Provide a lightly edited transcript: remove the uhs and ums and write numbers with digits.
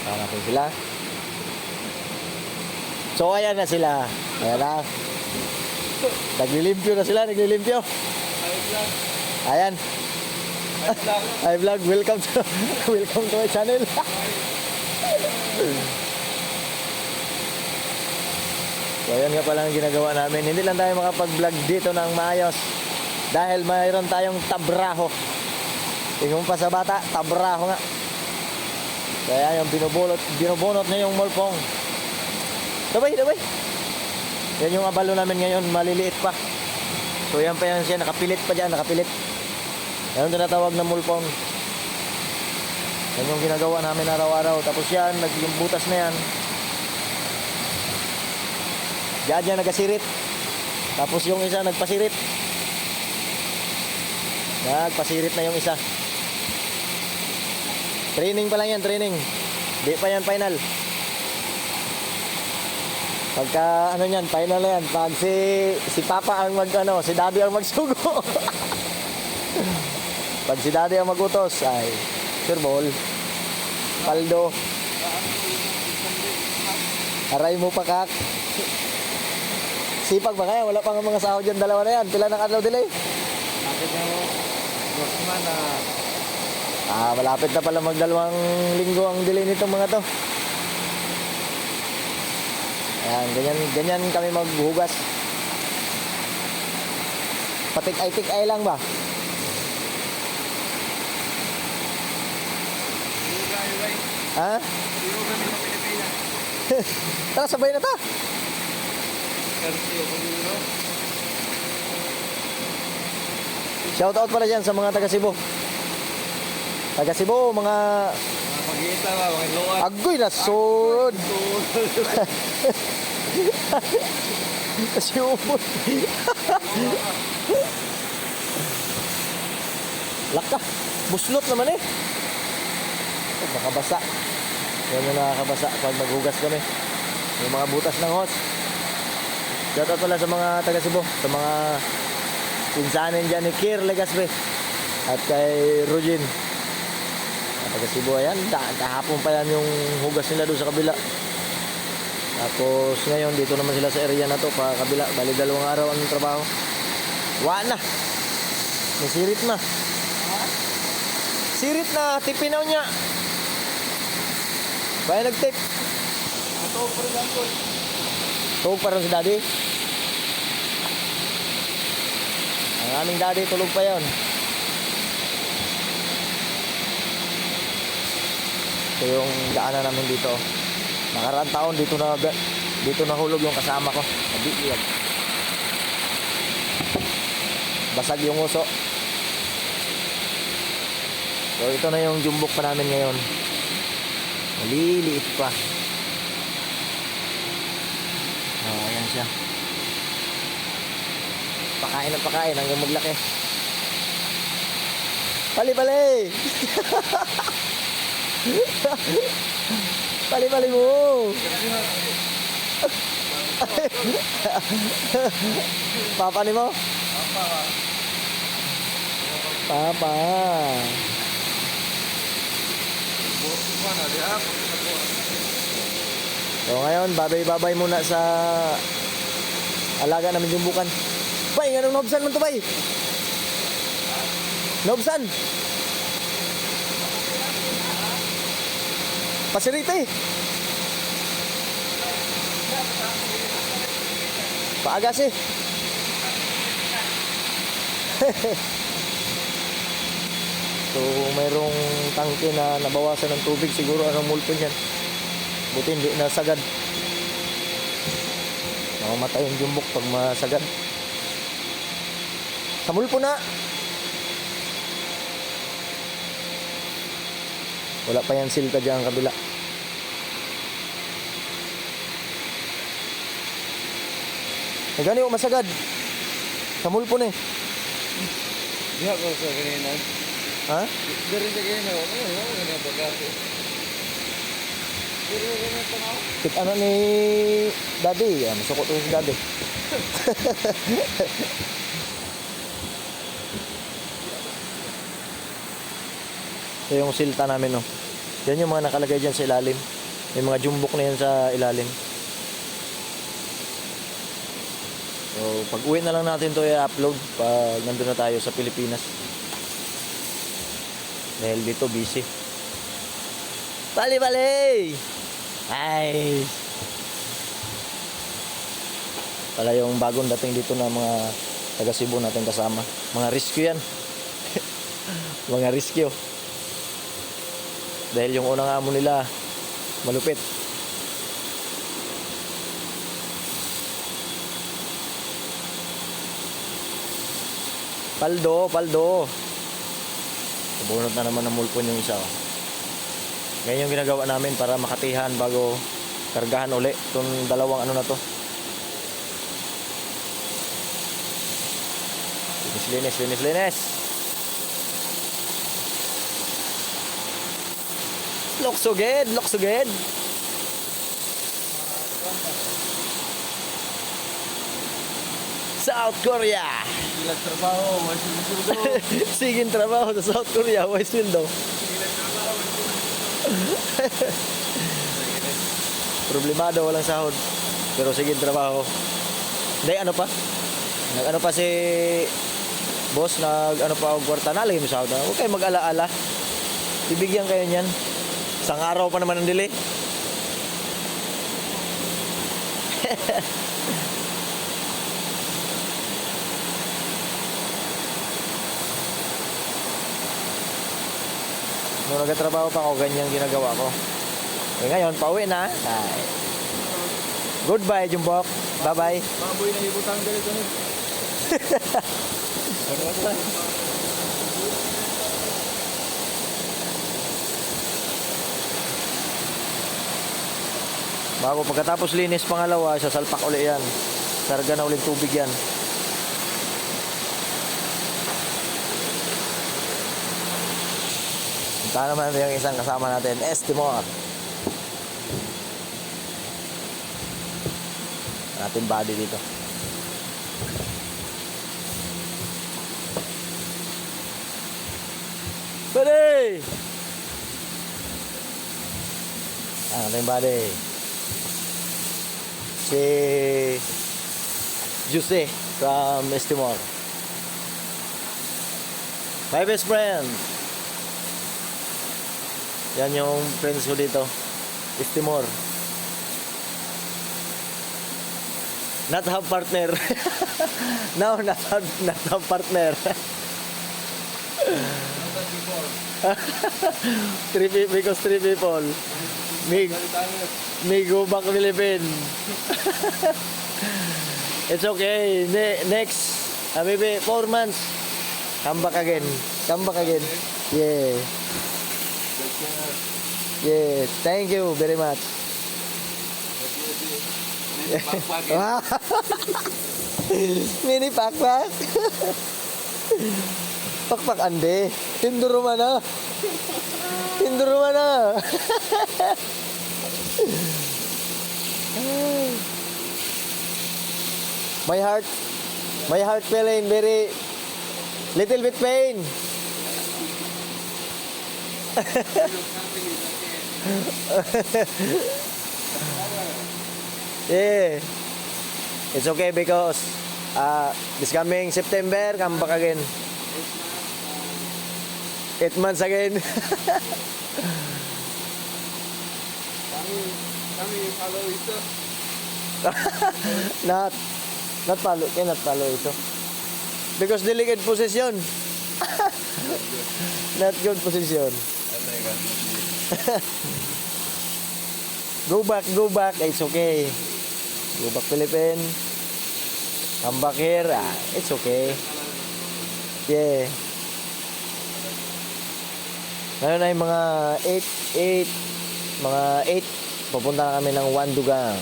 Hanapin sila. So ayan na sila. Ayan na. Naglilimpyo na sila, naglilimpyo. Ayan. Hi vlog, welcome to my channel. So ayan nga pala ang ginagawa namin. Hindi lang tayo makapag-vlog dito ng maayos dahil mayroon tayong tabraho. Tingnan mo pa sa bata, tabraho nga. Kaya yung binubunot na yung mulpong. Dabay. Yan yung abalo namin ngayon, maliliit pa. So yan pa yan siya, nakapilit pa dyan, nakapilit. Yan yung tinatawag na mulpong. Yan yung ginagawa namin araw-araw. Tapos yan, yung butas na yan. Diyan nagasirit. Tapos yung isa nagpasirit. Nagpasirit na yung isa. Training pa lang yan, training. Di pa yan final. Pagka ano yan, final na yan. Pag si Papa ang si Daddy ang magsugo. Pag si Daddy ang magutos, ay sure ball. Paldo. Aray mo pa kak. Sipag ba kaya? Wala pang mga sahod dyan, dalawa na yan. Pila ng adlaw delay? Bakit yung Grossman na malapit na pala magdalawang linggo ang delay nitong mga to. Ayan, ganyan kami maghugas. Patik-ay lang ba? Ha? Tara, sabay na ta. Shout out pala dyan sa mga taga Cebu. Taga Cebu, mga pag-iita ba, mga luwag. agoy na surod. Kasi umot. Laka, buslot naman eh. Baka basa. Yan yung nakakabasa pag maghugas kami. Yung mga butas ng hose. Shout out pala sa mga taga Cebu, sa mga pinsanin dyan ni Kir Legasbe at kay Rugin. Taga Cebu, ayan, kahapon pa yan yung hugas nila doon sa kabila. Tapos ngayon dito naman sila sa area na to pa kabila, bali 2 araw ang trabaho. Wala na. May sirit na. Sirit na, tipinaw niya. Baya nag-tip. Matawag pa rin lang ko. Tulog pa rin si Daddy. Ang aming Daddy tulog pa yon. Ito yung daanan namin dito. Nakaraang taon dito nahulog yung kasama ko. Nabigyan. Basag yung uso. So ito na yung jumbok pa namin ngayon. Maliliit pa. Ayan siya. Pakain at pakain hanggang maglaki. Pali! Pali mo. Papa ni mo? Papa. So ngayon, babay muna sa alaga namin jumbukan. Bay, anong nobsan mo to, bay? Nobsan? Pasirite. Paagas eh. So mayroong tangke na nabawasan ng tubig. Siguro anong multo niyan. Buti hindi nasagad. Mamamatay yung jumbok pag masagad. Sa mulpo na. Wala pa yan silta dyan ang kabila. Nagani o masagad. Sa mulpo na eh. Diha ko sa kanina. Ha? Dari sa kanina. Ano na bagasi. Dari kanina tanaw. Kit ano ni Daddy. Masukot ko si Daddy. Ito yung silta namin, no. Yan yung mga nakalagay dyan sa ilalim. May mga jumbok na yan sa ilalim. So, pag uwi na lang natin to i-upload pag nandun na tayo sa Pilipinas. Dahil dito busy. Bali! Ay! Pala yung bagong dating dito na mga taga Cebu natin kasama. Mga rescue yan. Mga rescue. Dahil yung unang amo nila malupit. Paldo. Bunot na naman ng mulpon yung isa. Oh. Ganyan yung ginagawa namin para makatihan bago kargahan uli itong dalawang ano na to. Linis. Looks so good. South Korea. Ilang trabaho, mas susudo. Siging trabaho sa South Korea, wise window. Ilang trabaho, Problemado, walang sahod. Pero sige trabaho. Hindi, ano pa? Nag-ano pa si boss, nag-ano pa ang kwarta, nalagay mo sahod na. Huwag kayo mag-ala-ala. Bibigyan kayo niyan. Isang araw pa naman ang delay. Nung nagtatrabaho pa ako, ganyan ginagawa ko. Eh ngayon, pauwi na. Ay. Goodbye, Jumbok. Bye-bye. baboy na ibutang ganito ni. Bago pagkatapos linis pangalawa, sasalpak uli yan. Sarga na ulit tubig yan. Punta naman natin yung isang kasama natin, Estimor. Ating body dito. Body! Ating body. Si Jose from Estimor. My best friend. Yan yung friends ko dito. Estimor. Not have partner. No, not have partner. Because three people. Me go back Philippines. It's okay. Next, maybe 4 months. Come back again. Yeah. Yeah. Thank you very much. Mini pakpak. Pakpak ande. Tinduro mana? My heart feeling very little bit pain. Yeah. It's okay because this coming September, come back again. 8 months again. Kami follow ito. Not follow ito. Because delicate position. Not good position. Go back. It's okay. Go back Philippines. Come back here. It's okay. Yeah. Ngayon ay mga 8. Papunta na kami ng Wandugang.